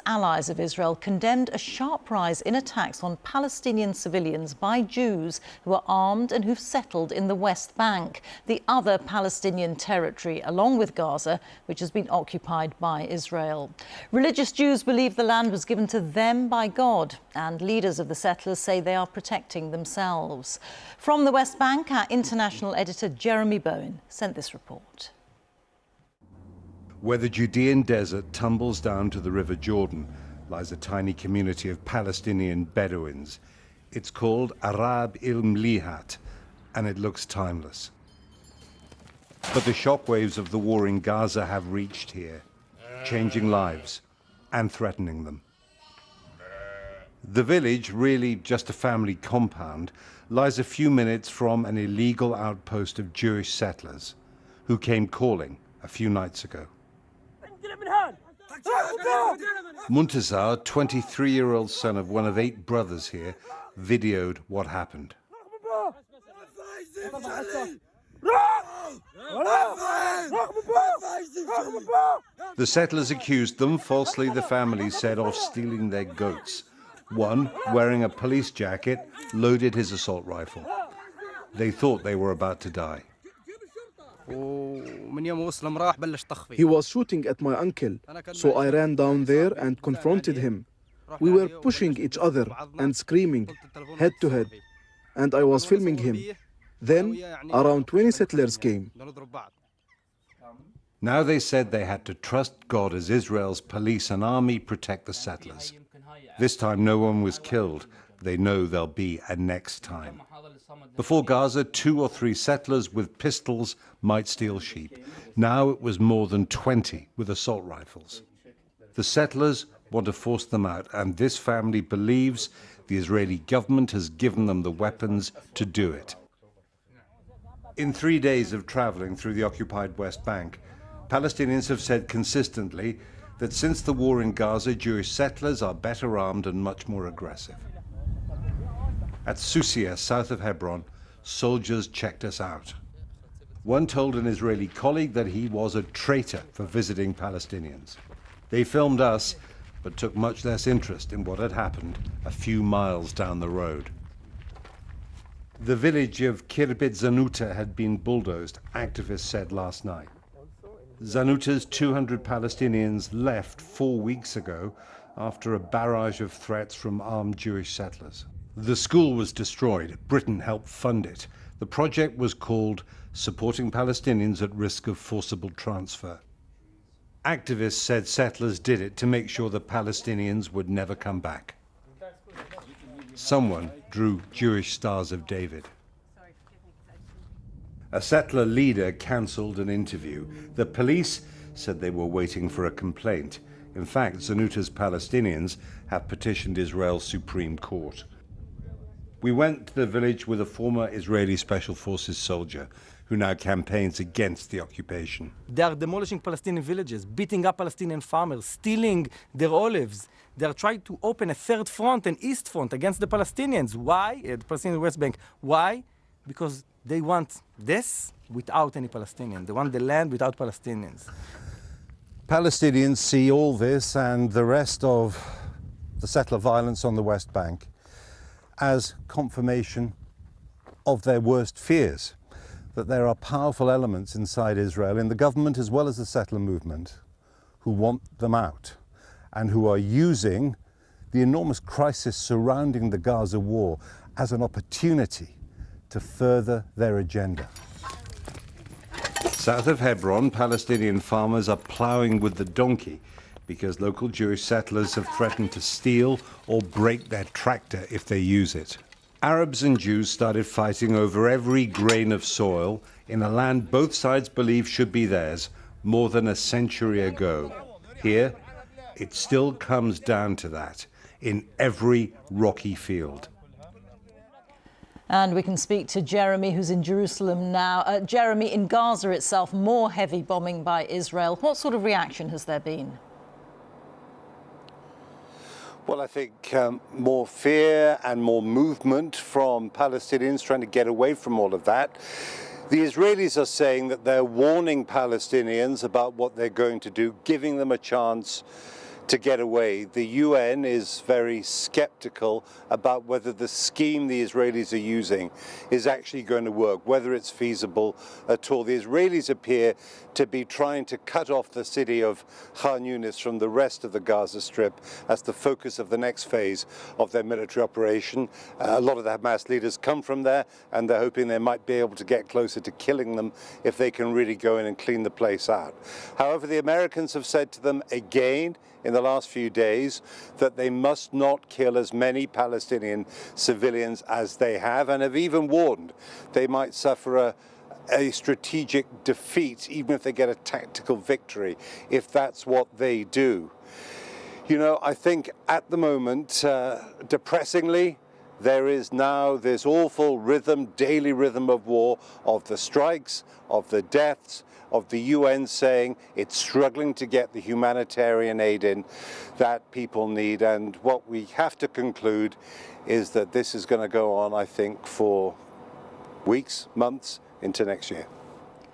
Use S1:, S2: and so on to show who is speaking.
S1: allies of Israel condemned a sharp rise in attacks on Palestinian civilians by Jews who are armed and who've settled in the West Bank, the other Palestinian territory, along with Gaza, which has been occupied by Israel. Religious Jews believe the land was given to them by God, and leaders of the settlers say they are protecting themselves. From the West Bank, our international editor Jeremy Bowen sent this report.
S2: Where the Judean desert tumbles down to the River Jordan lies a tiny community of Palestinian Bedouins. It's called Arab il-Mlihat, and it looks timeless. But the shockwaves of the war in Gaza have reached here, changing lives and threatening them. The village, really just a family compound, lies a few minutes from an illegal outpost of Jewish settlers who came calling a few nights ago. Muntazar, 23-year-old son of one of 8 brothers here, videoed what happened. The settlers accused them, falsely the family said, of stealing their goats. One, wearing a police jacket, loaded his assault rifle. They thought they were about to die.
S3: He was shooting at my uncle, so I ran down there and confronted him. We were pushing each other and screaming, head to head, and I was filming him. Then, around 20 settlers came.
S2: Now they said they had to trust God as Israel's police and army protect the settlers. This time no one was killed. They know there'll be a next time. Before Gaza, 2 or 3 settlers with pistols might steal sheep. Now it was more than 20 with assault rifles. The settlers want to force them out, and this family believes the Israeli government has given them the weapons to do it. In 3 days of traveling through the occupied West Bank, Palestinians have said consistently that since the war in Gaza, Jewish settlers are better armed and much more aggressive. At Susia, south of Hebron, soldiers checked us out. One told an Israeli colleague that he was a traitor for visiting Palestinians. They filmed us, but took much less interest in what had happened a few miles down the road. The village of Kirbit Zanuta had been bulldozed, activists said last night. Zanuta's 200 Palestinians left 4 weeks ago after a barrage of threats from armed Jewish settlers. The school was destroyed. Britain helped fund it. The project was called Supporting Palestinians at Risk of Forcible Transfer. Activists said settlers did it to make sure the Palestinians would never come back. Someone drew Jewish Stars of David. A settler leader cancelled an interview. The police said they were waiting for a complaint. In fact, Zanuta's Palestinians have petitioned Israel's Supreme Court. We went to the village with a former Israeli Special Forces soldier who now campaigns against the occupation.
S4: They are demolishing Palestinian villages, beating up Palestinian farmers, stealing their olives. They are trying to open a third front, an east front, against the Palestinians. Why? The Palestinian West Bank. Why? Because they want this without any Palestinians. They want the land without Palestinians.
S2: Palestinians see all this and the rest of the settler violence on the West Bank as confirmation of their worst fears, that there are powerful elements inside Israel, in the government as well as the settler movement, who want them out and who are using the enormous crisis surrounding the Gaza war as an opportunity to further their agenda. South of Hebron, Palestinian farmers are ploughing with the donkey because local Jewish settlers have threatened to steal or break their tractor if they use it. Arabs and Jews started fighting over every grain of soil in a land both sides believe should be theirs more than a century ago. Here, it still comes down to that in every rocky field.
S1: And we can speak to Jeremy, who's in Jerusalem now. Jeremy, in Gaza itself, more heavy bombing by Israel. What sort of reaction has there been?
S2: Well, I think more fear and more movement from Palestinians trying to get away from all of that. The Israelis are saying that they're warning Palestinians about what they're going to do, giving them a chance to get away. The UN is very skeptical about whether the scheme the Israelis are using is actually going to work, whether it's feasible at all. The Israelis appear to be trying to cut off the city of Khan Yunis from the rest of the Gaza Strip as the focus of the next phase of their military operation. A lot of the Hamas leaders come from there, and they're hoping they might be able to get closer to killing them if they can really go in and clean the place out. However, the Americans have said to them again in the last few days that they must not kill as many Palestinian civilians as they have, and have even warned they might suffer a strategic defeat, even if they get a tactical victory, if that's what they do. You know, I think at the moment, depressingly, there is now this awful rhythm, daily rhythm of war, of the strikes, of the deaths, of the UN saying it's struggling to get the humanitarian aid in that people need. And what we have to conclude is that this is going to go on, I think, for weeks, months, into next year.